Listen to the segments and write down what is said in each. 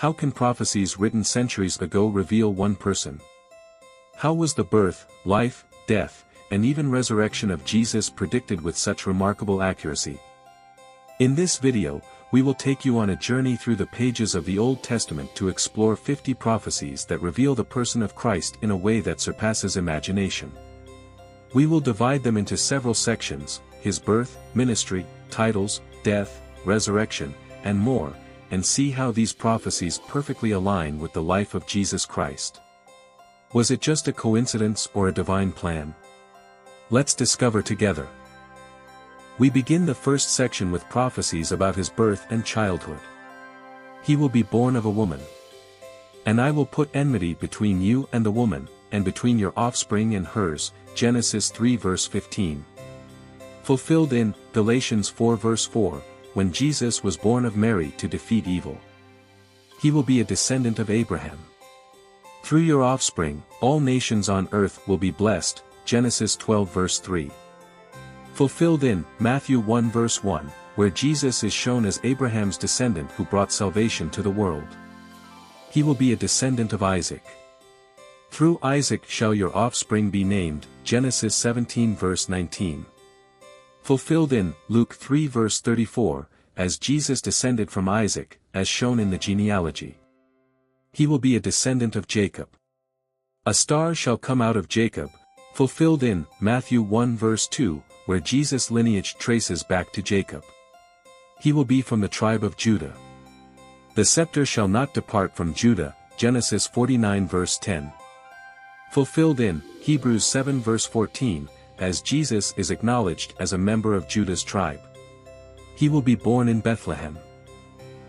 How can prophecies written centuries ago reveal one person? How was the birth, life, death, and even resurrection of Jesus predicted with such remarkable accuracy? In this video, we will take you on a journey through the pages of the Old Testament to explore 50 prophecies that reveal the person of Christ in a way that surpasses imagination. We will divide them into several sections: his birth, ministry, titles, death, resurrection, and more, and see how these prophecies perfectly align with the life of Jesus Christ. Was it just a coincidence or a divine plan? Let's discover together. We begin the first section with prophecies about his birth and childhood. He will be born of a woman. And I will put enmity between you and the woman, and between your offspring and hers, Genesis 3 verse 15. Fulfilled in Galatians 4 verse 4, when Jesus was born of Mary to defeat evil. He will be a descendant of Abraham. Through your offspring, all nations on earth will be blessed, Genesis 12 verse 3. Fulfilled in Matthew 1 verse 1, where Jesus is shown as Abraham's descendant who brought salvation to the world. He will be a descendant of Isaac. Through Isaac shall your offspring be named, Genesis 17 verse 19. Fulfilled in Luke 3 verse 34, as Jesus descended from Isaac, as shown in the genealogy. He will be a descendant of Jacob. A star shall come out of Jacob, fulfilled in Matthew 1 verse 2, where Jesus' lineage traces back to Jacob. He will be from the tribe of Judah. The scepter shall not depart from Judah, Genesis 49 verse 10. Fulfilled in Hebrews 7 verse 14, as Jesus is acknowledged as a member of Judah's tribe. He will be born in Bethlehem.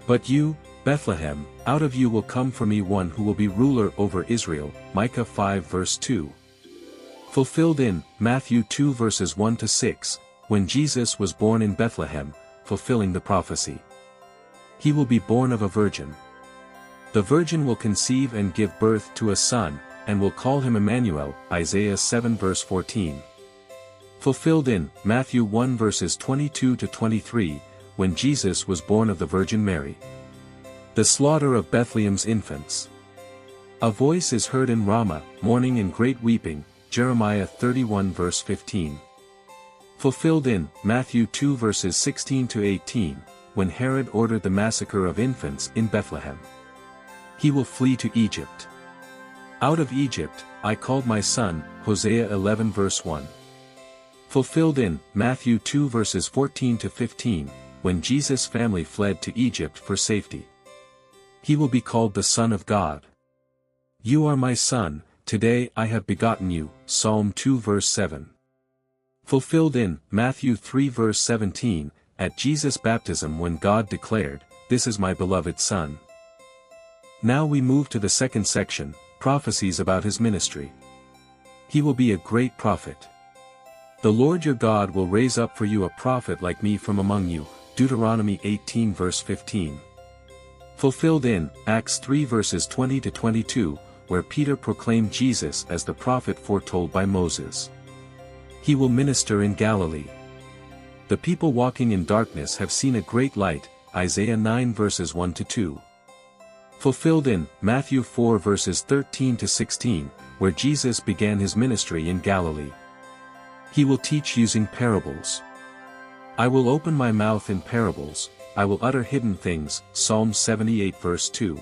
But you, Bethlehem, out of you will come for me one who will be ruler over Israel, Micah 5 verse 2. Fulfilled in Matthew 2 verses 1 to 6, when Jesus was born in Bethlehem, fulfilling the prophecy. He will be born of a virgin. The virgin will conceive and give birth to a son, and will call him Emmanuel, Isaiah 7 verse 14. Fulfilled in Matthew 1 verses 22 to 23, when Jesus was born of the Virgin Mary. The slaughter of Bethlehem's infants. A voice is heard in Ramah, mourning and great weeping, Jeremiah 31 verse 15. Fulfilled in Matthew 2 verses 16 to 18, when Herod ordered the massacre of infants in Bethlehem. He will flee to Egypt. Out of Egypt, I called my son, Hosea 11 verse 1. Fulfilled in Matthew 2 verses 14 to 15, when Jesus' family fled to Egypt for safety. He will be called the Son of God. You are my son, today I have begotten you, Psalm 2 verse 7. Fulfilled in Matthew 3 verse 17, at Jesus' baptism when God declared, "This is my beloved Son." Now we move to the second section, prophecies about his ministry. He will be a great prophet. The Lord your God will raise up for you a prophet like me from among you, Deuteronomy 18 verse 15. Fulfilled in Acts 3 verses 20 to 22, where Peter proclaimed Jesus as the prophet foretold by Moses. He will minister in Galilee. The people walking in darkness have seen a great light, Isaiah 9 verses 1 to 2. Fulfilled in Matthew 4 verses 13 to 16, where Jesus began his ministry in Galilee. He will teach using parables. I will open my mouth in parables, I will utter hidden things, Psalm 78 verse 2.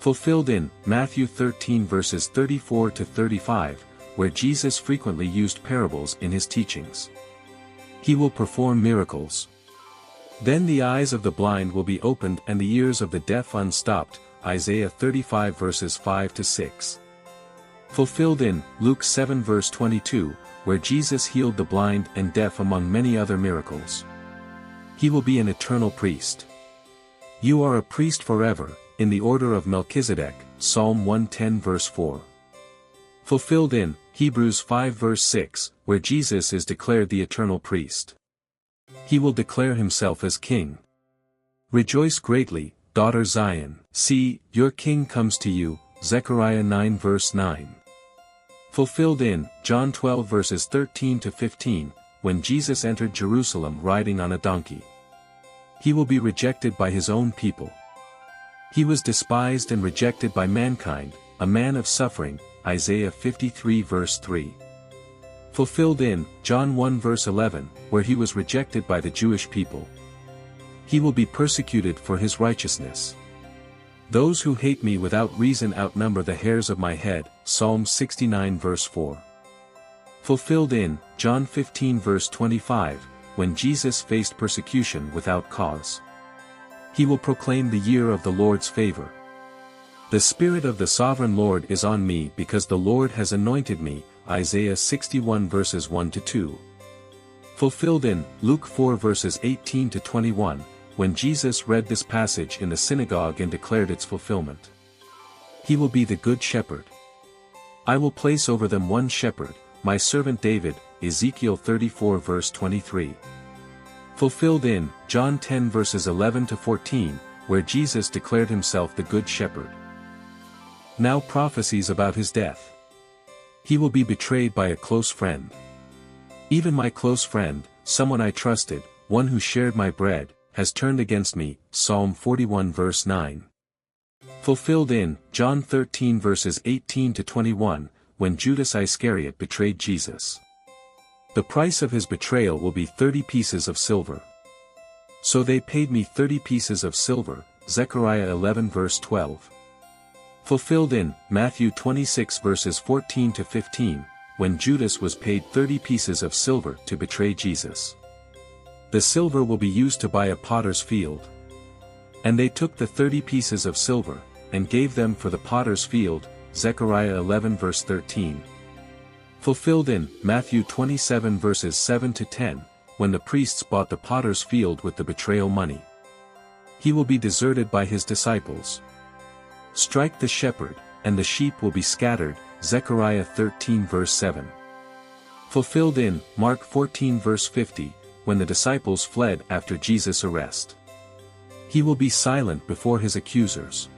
Fulfilled in Matthew 13 verses 34 to 35, where Jesus frequently used parables in his teachings. He will perform miracles. Then the eyes of the blind will be opened and the ears of the deaf unstopped, Isaiah 35 verses 5 to 6. Fulfilled in Luke 7 verse 22, where Jesus healed the blind and deaf among many other miracles. He will be an eternal priest. You are a priest forever, in the order of Melchizedek, Psalm 110 verse 4. Fulfilled in Hebrews 5 verse 6, where Jesus is declared the eternal priest. He will declare himself as king. Rejoice greatly, daughter Zion, see, your king comes to you, Zechariah 9 verse 9. Fulfilled in John 12 verses 13 to 15, when Jesus entered Jerusalem riding on a donkey. He will be rejected by his own people. He was despised and rejected by mankind, a man of suffering, Isaiah 53 verse 3. Fulfilled in John 1 verse 11, where he was rejected by the Jewish people. He will be persecuted for his righteousness. Those who hate me without reason outnumber the hairs of my head, Psalm 69 verse 4. Fulfilled in John 15 verse 25, when Jesus faced persecution without cause. He will proclaim the year of the Lord's favor. The Spirit of the Sovereign Lord is on me because the Lord has anointed me, Isaiah 61 verses 1-2. Fulfilled in Luke 4 verses 18-21, when Jesus read this passage in the synagogue and declared its fulfillment. He will be the good shepherd. I will place over them one shepherd, my servant David, Ezekiel 34 verse 23. Fulfilled in John 10 verses 11-14, where Jesus declared himself the good shepherd. Now prophecies about his death. He will be betrayed by a close friend. Even my close friend, someone I trusted, one who shared my bread, has turned against me, Psalm 41 verse 9. Fulfilled in John 13 verses 18-21, when Judas Iscariot betrayed Jesus. The price of his betrayal will be 30 pieces of silver. So they paid me 30 pieces of silver, Zechariah 11 verse 12. Fulfilled in Matthew 26 verses 14-15, when Judas was paid 30 pieces of silver to betray Jesus. The silver will be used to buy a potter's field. And they took the 30 pieces of silver, and gave them for the potter's field, Zechariah 11 verse 13. Fulfilled in Matthew 27 verses 7-10, when the priests bought the potter's field with the betrayal money. He will be deserted by his disciples. Strike the shepherd, and the sheep will be scattered, Zechariah 13 verse 7. Fulfilled in Mark 14 verse 50, when the disciples fled after Jesus' arrest. He will be silent before his accusers.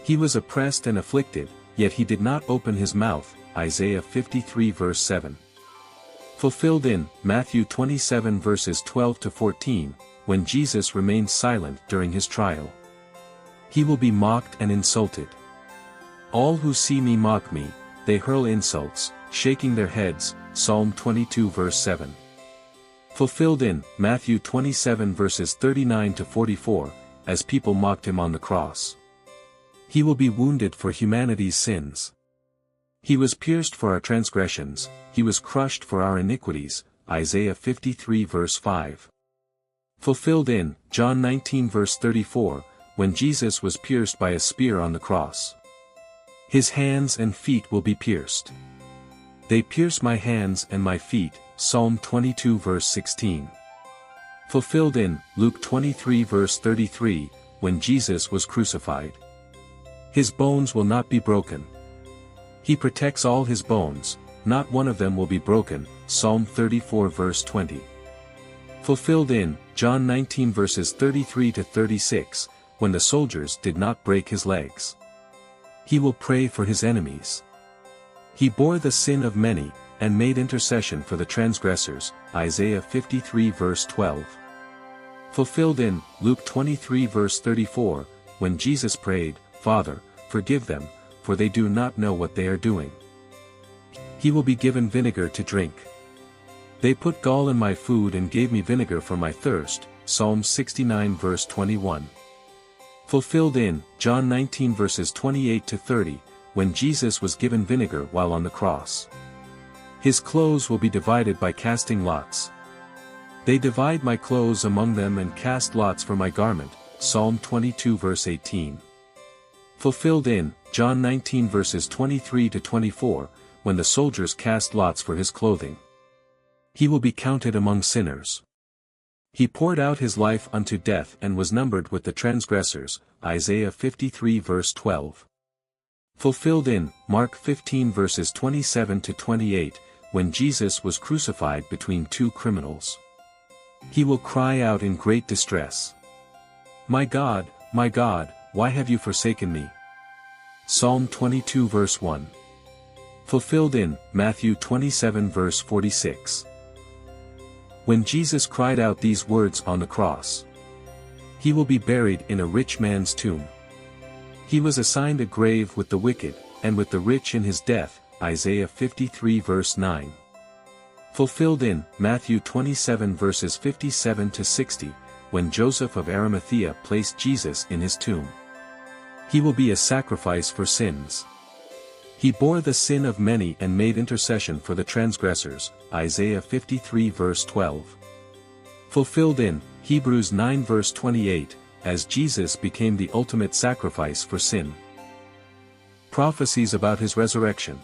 He was oppressed and afflicted, yet he did not open his mouth, Isaiah 53 verse 7. Fulfilled in Matthew 27 verses 12-14, when Jesus remained silent during his trial. He will be mocked and insulted. All who see me mock me, they hurl insults, shaking their heads, Psalm 22 verse 7. Fulfilled in Matthew 27 verses 39-44, as people mocked him on the cross. He will be wounded for humanity's sins. He was pierced for our transgressions, he was crushed for our iniquities, Isaiah 53 verse 5. Fulfilled in John 19 verse 34, when Jesus was pierced by a spear on the cross. His hands and feet will be pierced. They pierce my hands and my feet, Psalm 22 verse 16. Fulfilled in Luke 23 verse 33, when Jesus was crucified. His bones will not be broken. He protects all his bones, not one of them will be broken, Psalm 34 verse 20. Fulfilled in John 19 verses 33-36, when the soldiers did not break his legs. He will pray for his enemies. He bore the sin of many, and made intercession for the transgressors, Isaiah 53 verse 12. Fulfilled in Luke 23 verse 34, when Jesus prayed, Father, forgive them, for they do not know what they are doing. He will be given vinegar to drink. They put gall in my food and gave me vinegar for my thirst, Psalm 69 verse 21. Fulfilled in John 19 verses 28-30, when Jesus was given vinegar while on the cross. His clothes will be divided by casting lots. They divide my clothes among them and cast lots for my garment, Psalm 22 verse 18. Fulfilled in John 19 verses 23-24, when the soldiers cast lots for his clothing. He will be counted among sinners. He poured out his life unto death and was numbered with the transgressors, Isaiah 53 verse 12. Fulfilled in Mark 15 verses 27-28, when Jesus was crucified between two criminals. He will cry out in great distress. My God, why have you forsaken me? Psalm 22 verse 1. Fulfilled in Matthew 27 verse 46. When Jesus cried out these words on the cross, he will be buried in a rich man's tomb. He was assigned a grave with the wicked, and with the rich in his death, Isaiah 53 verse 9. Fulfilled in Matthew 27 verses 57 to 60, when Joseph of Arimathea placed Jesus in his tomb. He will be a sacrifice for sins. He bore the sin of many and made intercession for the transgressors, Isaiah 53 verse 12. Fulfilled in Hebrews 9 verse 28, as Jesus became the ultimate sacrifice for sin. Prophecies about his resurrection.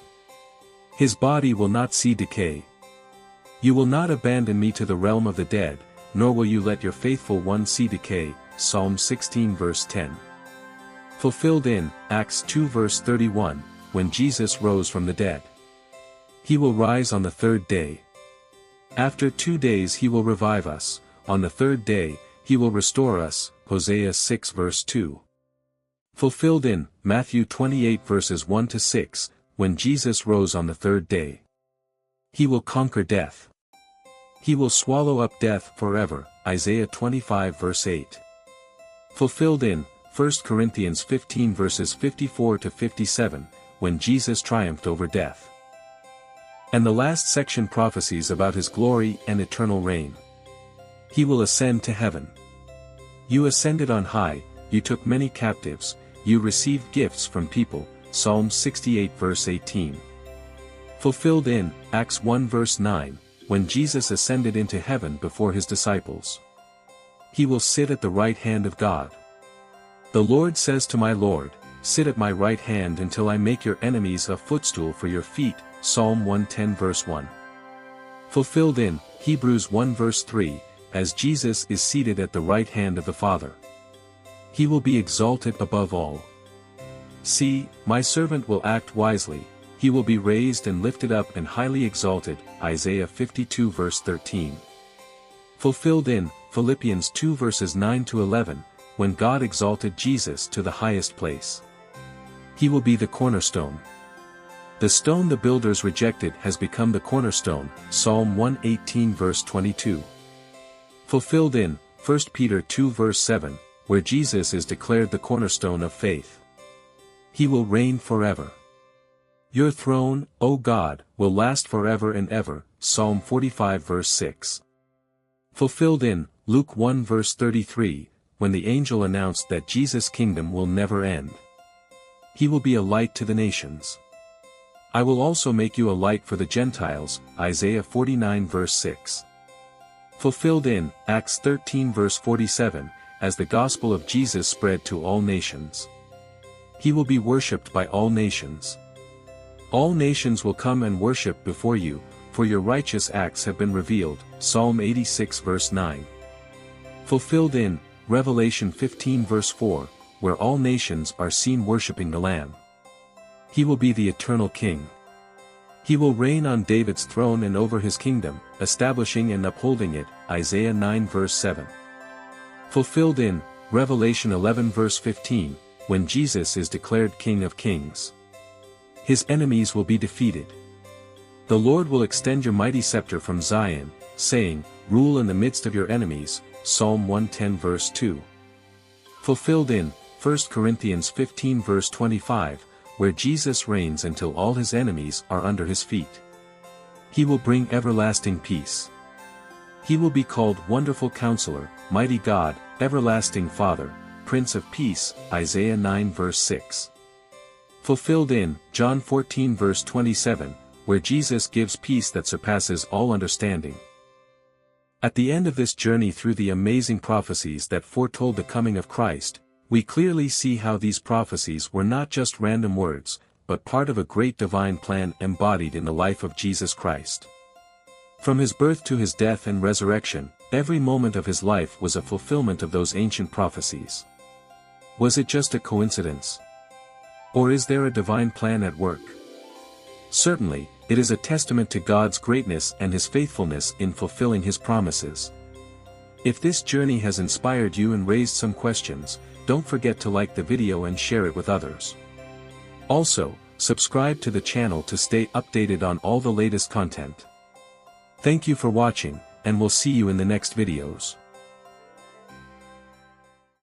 His body will not see decay. You will not abandon me to the realm of the dead, nor will you let your faithful one see decay, Psalm 16 verse 10. Fulfilled in Acts 2 verse 31, when Jesus rose from the dead. He will rise on the third day. After 2 days he will revive us, on the third day, he will restore us, Hosea 6 verse 2. Fulfilled in Matthew 28 verses 1 to 6, when Jesus rose on the third day. He will conquer death. He will swallow up death forever, Isaiah 25 verse 8. Fulfilled in 1 Corinthians 15 verses 54 to 57, when Jesus triumphed over death. And the last section prophesies about his glory and eternal reign. He will ascend to heaven. You ascended on high, you took many captives, you received gifts from people, Psalm 68 verse 18. Fulfilled in Acts 1 verse 9, when Jesus ascended into heaven before his disciples. He will sit at the right hand of God. The Lord says to my Lord, sit at my right hand until I make your enemies a footstool for your feet, Psalm 110 verse 1. Fulfilled in Hebrews 1 verse 3, as Jesus is seated at the right hand of the Father. He will be exalted above all. See, my servant will act wisely, he will be raised and lifted up and highly exalted, Isaiah 52 verse 13. Fulfilled in Philippians 2 verses 9 to 11, when God exalted Jesus to the highest place. He will be the cornerstone. The stone the builders rejected has become the cornerstone, Psalm 118 verse 22. Fulfilled in 1 Peter 2 verse 7, where Jesus is declared the cornerstone of faith. He will reign forever. Your throne, O God, will last forever and ever, Psalm 45 verse 6. Fulfilled in Luke 1 verse 33, when the angel announced that Jesus' kingdom will never end. He will be a light to the nations. I will also make you a light for the Gentiles, Isaiah 49 verse 6. Fulfilled in Acts 13 verse 47, as the gospel of Jesus spread to all nations. He will be worshipped by all nations. All nations will come and worship before you, for your righteous acts have been revealed, Psalm 86 verse 9. Fulfilled in Revelation 15 verse 4, where all nations are seen worshipping the Lamb. He will be the eternal King. He will reign on David's throne and over his kingdom, establishing and upholding it, Isaiah 9 verse 7. Fulfilled in Revelation 11 verse 15, when Jesus is declared King of Kings. His enemies will be defeated. The Lord will extend your mighty scepter from Zion, saying, rule in the midst of your enemies, Psalm 110 verse 2. Fulfilled in 1 Corinthians 15 verse 25, where Jesus reigns until all his enemies are under his feet. He will bring everlasting peace. He will be called Wonderful Counselor, Mighty God, Everlasting Father, Prince of Peace, Isaiah 9 verse 6. Fulfilled in John 14 verse 27, where Jesus gives peace that surpasses all understanding. At the end of this journey through the amazing prophecies that foretold the coming of Christ, we clearly see how these prophecies were not just random words, but part of a great divine plan embodied in the life of Jesus Christ. From his birth to his death and resurrection, every moment of his life was a fulfillment of those ancient prophecies. Was it just a coincidence? Or is there a divine plan at work? Certainly, it is a testament to God's greatness and his faithfulness in fulfilling his promises. If this journey has inspired you and raised some questions, don't forget to like the video and share it with others. Also, subscribe to the channel to stay updated on all the latest content. Thank you for watching, and we'll see you in the next videos.